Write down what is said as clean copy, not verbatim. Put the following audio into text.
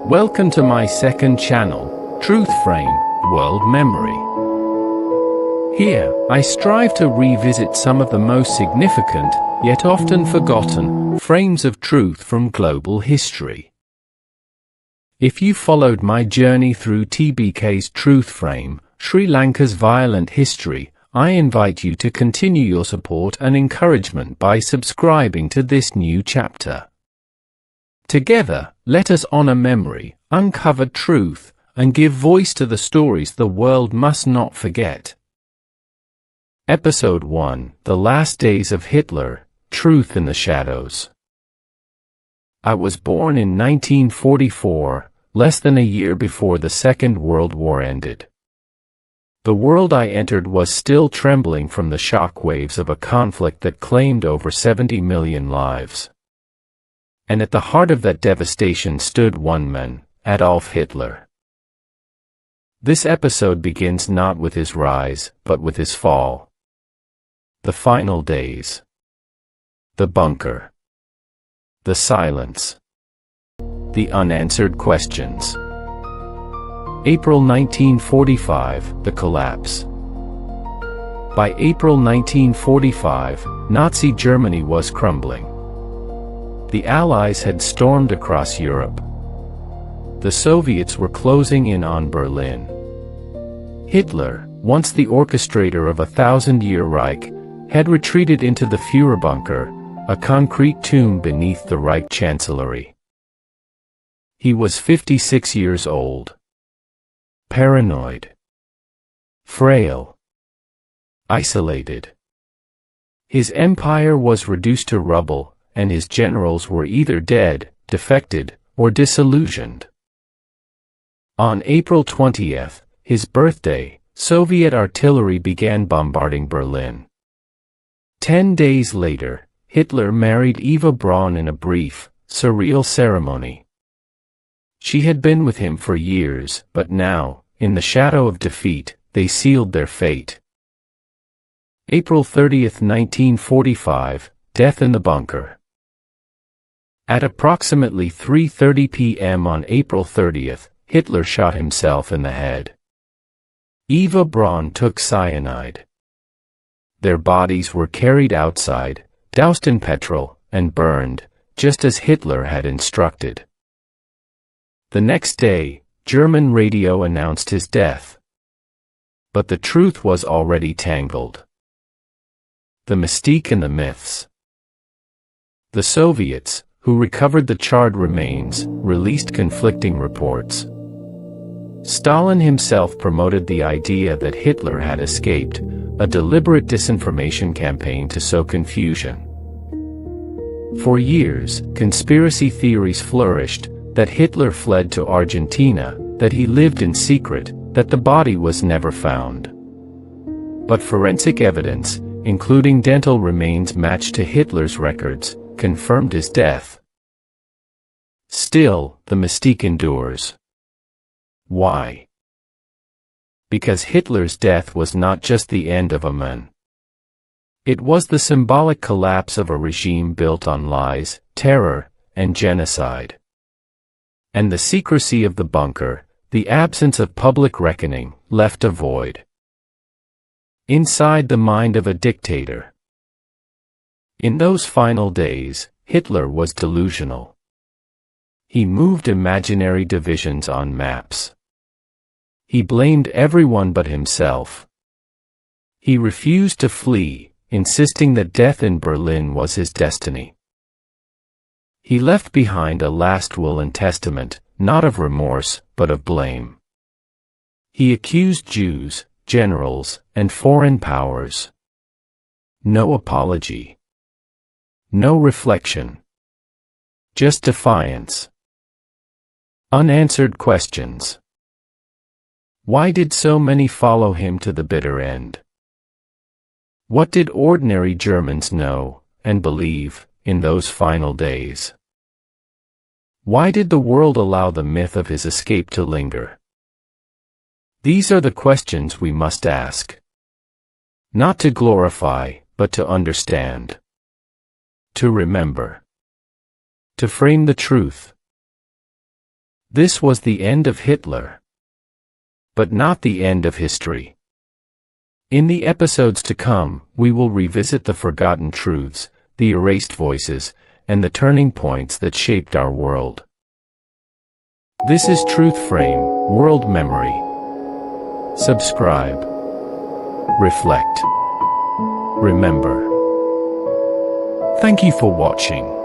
Welcome to my second channel, Truth Frame, World Memory. Here, I strive to revisit some of the most significant, yet often forgotten, frames of truth from global history. If you followed my journey through TBK's Truth Frame, Sri Lanka's violent history, I invite you to continue your support and encouragement by subscribing to this new chapter. Together, let us honor memory, uncover truth, and give voice to the stories the world must not forget. Episode 1: The Last Days of Hitler, Truth in the Shadows. I was born in 1944, less than a year before the Second World War ended. The world I entered was still trembling from the shock waves of a conflict that claimed over 70 million lives. And at the heart of that devastation stood one man, Adolf Hitler. This episode begins not with his rise, but with his fall. The final days. The bunker. The silence. The unanswered questions. April 1945, the collapse. By April 1945, Nazi Germany was crumbling. The Allies had stormed across Europe. The Soviets were closing in on Berlin. Hitler, once the orchestrator of a 1,000-year Reich, had retreated into the Führerbunker, a concrete tomb beneath the Reich Chancellery. He was 56 years old. Paranoid. Frail. Isolated. His empire was reduced to rubble, and his generals were either dead, defected, or disillusioned. On April 20th, his birthday, Soviet artillery began bombarding Berlin. 10 days later, Hitler married Eva Braun in a brief, surreal ceremony. She had been with him for years, but now, in the shadow of defeat, they sealed their fate. April 30th, 1945, death in the bunker. At approximately 3:30 p.m. on April 30th, Hitler shot himself in the head. Eva Braun took cyanide. Their bodies were carried outside, doused in petrol, and burned, just as Hitler had instructed. The next day, German radio announced his death. But the truth was already tangled. The mystique and the myths. The Soviets, who recovered the charred remains, released conflicting reports. Stalin himself promoted the idea that Hitler had escaped, a deliberate disinformation campaign to sow confusion. For years, conspiracy theories flourished, that Hitler fled to Argentina, that he lived in secret, that the body was never found. But forensic evidence, including dental remains matched to Hitler's records, confirmed his death. Still, the mystique endures. Why? Because Hitler's death was not just the end of a man. It was the symbolic collapse of a regime built on lies, terror, and genocide. And the secrecy of the bunker, the absence of public reckoning, left a void inside the mind of a dictator. In those final days, Hitler was delusional. He moved imaginary divisions on maps. He blamed everyone but himself. He refused to flee, insisting that death in Berlin was his destiny. He left behind a last will and testament, not of remorse, but of blame. He accused Jews, generals, and foreign powers. No apology. No reflection. Just defiance. Unanswered questions. Why did so many follow him to the bitter end? What did ordinary Germans know, and believe, in those final days? Why did the world allow the myth of his escape to linger? These are the questions we must ask. Not to glorify, but to understand. To remember. to frame the truth. This was the end of Hitler. But not the end of history. In the episodes to come, we will revisit the forgotten truths, the erased voices, and the turning points that shaped our world. This is Truth Frame, World Memory. Subscribe. Reflect. Remember. Thank you for watching.